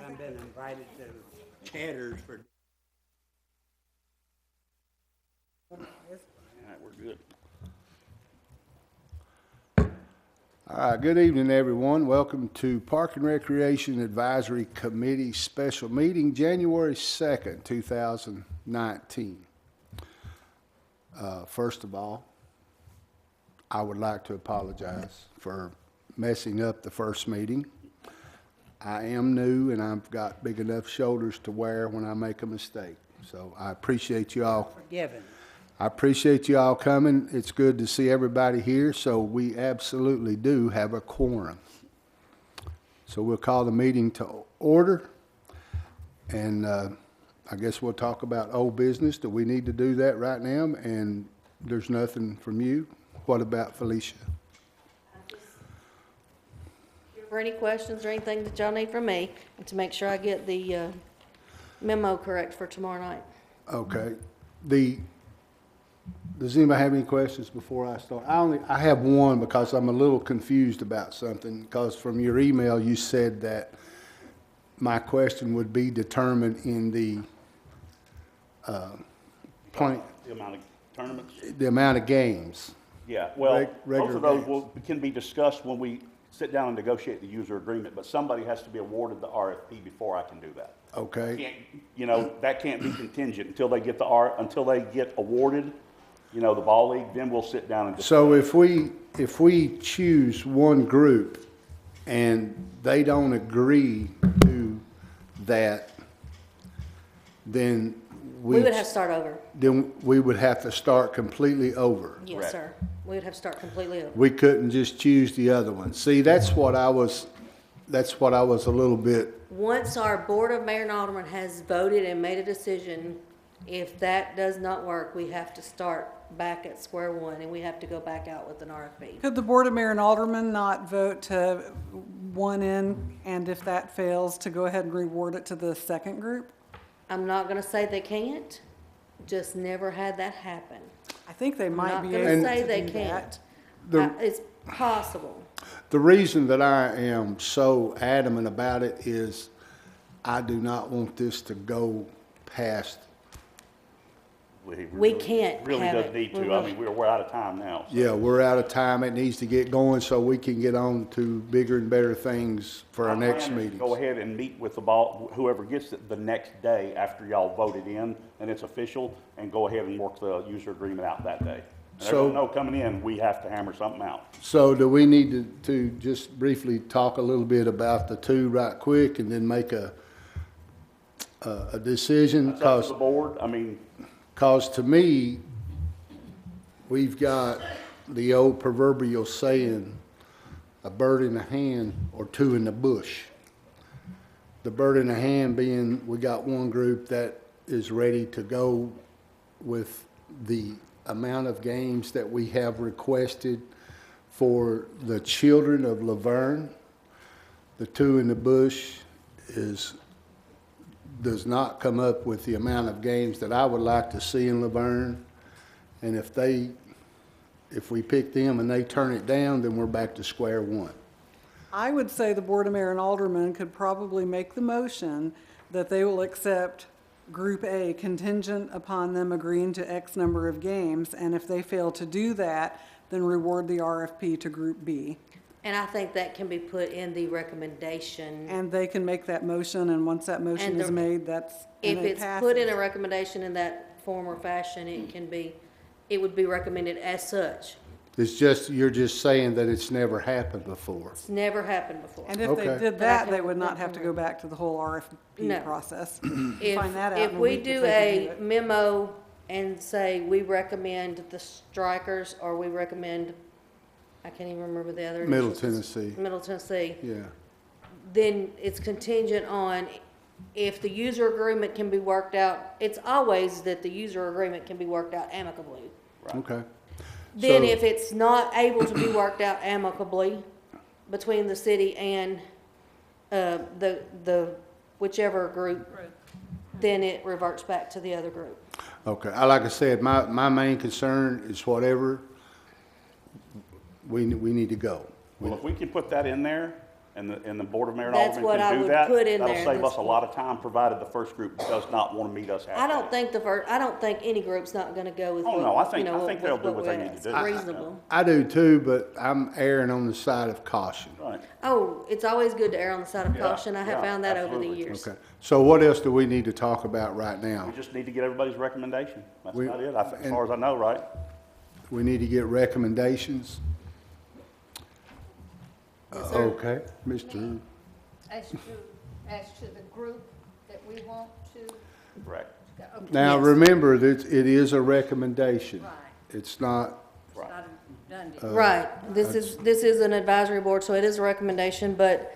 I've been invited to Cheddar's for. All right, we're good. All right, good evening, everyone. Welcome to Park and Recreation Advisory Committee Special Meeting, January 2nd, 2019. First of all, I would like to apologize for messing up the first meeting. I am new and I've got big enough shoulders to wear when I make a mistake. So I appreciate you all. Forgiven. I appreciate you all coming. It's good to see everybody here. So we absolutely do have a quorum. So we'll call the meeting to order. And I guess we'll talk about old business. Do we need to do that right now? And there's nothing from you. What about Felicia? For any questions or anything that y'all need from me, and to make sure I get the memo correct for tomorrow night. Okay. Does anybody have any questions before I start? I have one because I'm a little confused about something, because from your email you said that my question would be determined in the point, The amount of tournaments? the amount of games. Yeah, well, Regular both of those games. can be discussed when we sit down and negotiate the user agreement, but somebody has to be awarded the RFP before I can do that. Okay. That can't be contingent until they get until they get awarded, the ball league, then we'll sit down and discuss. So if we choose one group and they don't agree to that, then We would have to start over. then we would have to start completely over. Yes, Correct. sir. We would have to start completely over. We couldn't just choose the other one. See, that's what I was a little bit, Once our Board of Mayor and Alderman has voted and made a decision, if that does not work, we have to start back at square one, and we have to go back out with an RFP. Could the Board of Mayor and Aldermen not vote to one in, and if that fails, to go ahead and reward it to the second group? I'm not gonna say they can't, just never had that happen. I think they might Not be gonna able say to they do can't. that. It's possible. the reason that I am so adamant about it is I do not want this to go past. We can't Really have does it. need We to. I will. mean, we're out of time now. So. Yeah, we're out of time. It needs to get going so we can get on to bigger and better things for our My next plan is to meetings. Go ahead and meet with whoever gets it the next day after y'all voted in and it's official, and go ahead and work the user agreement out that day. And So- everyone know coming in, we have to hammer something out. So do we need to just briefly talk a little bit about the two right quick and then make a decision? It's up to the board. I mean, Because to me, we've got the old proverbial saying, a bird in the hand or two in the bush. The bird in the hand being, we got one group that is ready to go with the amount of games that we have requested for the children of Laverne. The two in the bush does not come up with the amount of games that I would like to see in Laverne. And if we pick them and they turn it down, then we're back to square one. I would say the Board of Mayor and Aldermen could probably make the motion that they will accept Group A contingent upon them agreeing to X number of games, and if they fail to do that, then reward the RFP to Group B. And I think that can be put in the recommendation. And they can make that motion, and once that motion And is the- made, that's, If and it it's put in passes. a recommendation in that form or fashion, it would be recommended as such. It's just, you're just saying that it's never happened before. It's never happened before. And if they Okay. did But I that, can- they would not have to go back to the whole RFP No. process. If, Find that out if in a we week do if they can a do it. memo and say we recommend the strikers, or we recommend, I can't even remember the other. Middle initials. Tennessee, Middle Tennessee, yeah. then it's contingent on if the user agreement can be worked out. It's always that the user agreement can be worked out amicably. Okay. Then So- if it's not able to be worked out amicably between the city and the whichever group, then it reverts back to the other group. Okay, like I said, my main concern is whatever, we need to go. well, if we can put that in there, and the Board of Mayor and That's Aldermen what I can do would that, put in that'll there at save this us a lot of time, provided the first group does not want to meet us halfway. I don't think any group's not gonna go with Oh, what, no, I you think know, they'll with do what what we they need to ask. do. Reasonable. I do too, but I'm erring on the side of caution. Right. Oh, it's always good to err on the side of Yeah, caution. I have yeah, found that over the absolutely. years. Okay, so what else do we need to talk about right now? We just need to get everybody's recommendation. That's We- about it, as and- far as I know, right? We need to get recommendations. Yes, sir. Okay, Mr. As to the group that we want to Correct. go. Okay. Now, Yes. remember that it is a recommendation. Right. It's not, It's not a done deal. Right, this is an advisory board, so it is a recommendation, but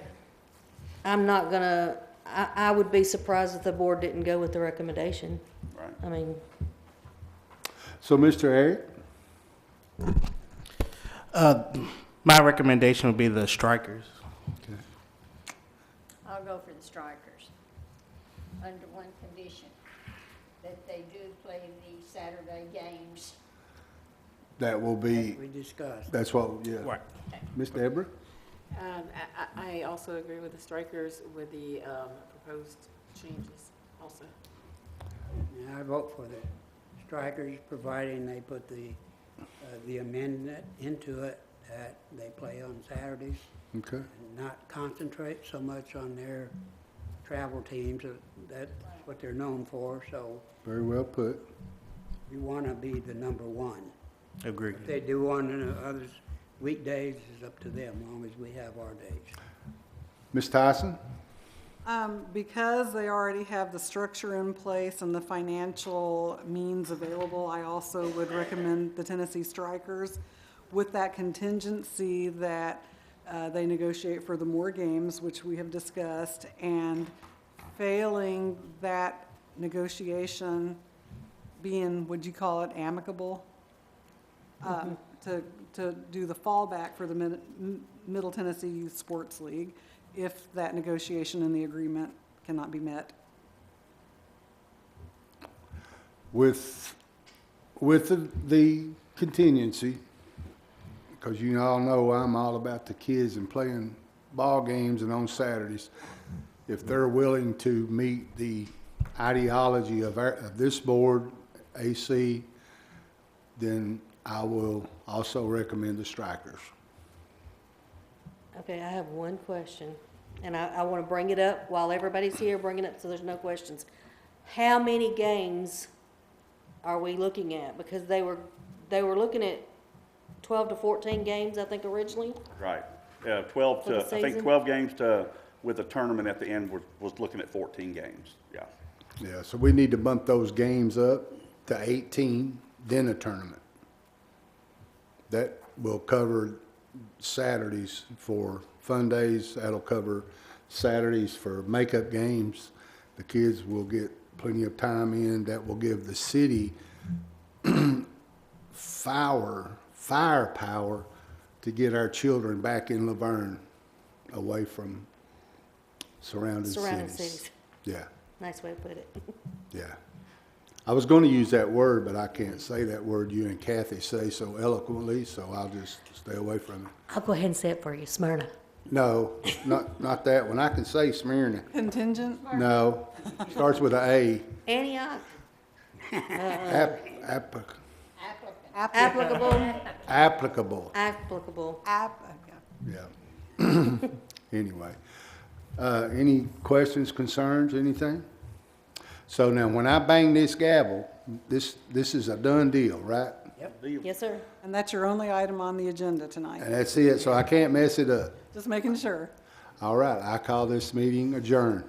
I'm not gonna, I would be surprised if the board didn't go with the recommendation. Right. I mean, so Mr. Eric? My recommendation would be the strikers. I'll go for the strikers, under one condition, that they do play the Saturday games. That will be, We discussed. that's what, yeah. Right. Ms. Deborah? I also agree with the strikers with the proposed changes also. And I vote for the strikers, providing they put the amendment into it that they play on Saturdays Okay, and not concentrate so much on their travel teams. That's what they're known for, so very well put. we want to be the number one. Agree. If they do one and the others, weekdays is up to them, as long as we have our days. Ms. Tyson? Because they already have the structure in place and the financial means available, I also would recommend the Tennessee Strikers with that contingency that they negotiate for the more games, which we have discussed, and failing that negotiation being, would you call it amicable? To do the fallback for the Middle Tennessee Youth Sports League if that negotiation and the agreement cannot be met. With the contingency, because you all know I'm all about the kids and playing ball games and on Saturdays. If they're willing to meet the ideology of this board, AC, then I will also recommend the strikers. okay, I have one question, and I wanna bring it up while everybody's here, bring it up so there's no questions. How many games are we looking at? Because they were looking at 12 to 14 games, I think, originally. Right. 12 For the to, I think season? 12 games with a tournament at the end was looking at 14 games, yeah. Yeah, so we need to bump those games up to 18, then a tournament. That will cover Saturdays for fun days, that'll cover Saturdays for makeup games. The kids will get plenty of time in, that will give the city firepower to get our children back in Laverne, away from surrounding cities. Yeah, Nice way to put it. yeah. I was gonna use that word, but I can't say that word you and Kathy say so eloquently, so I'll just stay away from it. I'll go ahead and say it for you, Smyrna. No, not that one. I can say Smyrna. Contingent? No, starts with an A. Antioch, Applicable. Applicant. applicable, Applicable, applicable. yeah. Anyway, any questions, concerns, anything? So now, when I bang this gavel, this is a done deal, right? Yes, sir. And that's your only item on the agenda tonight. And that's it, so I can't mess it up. Just making sure. All right, I call this meeting adjourned.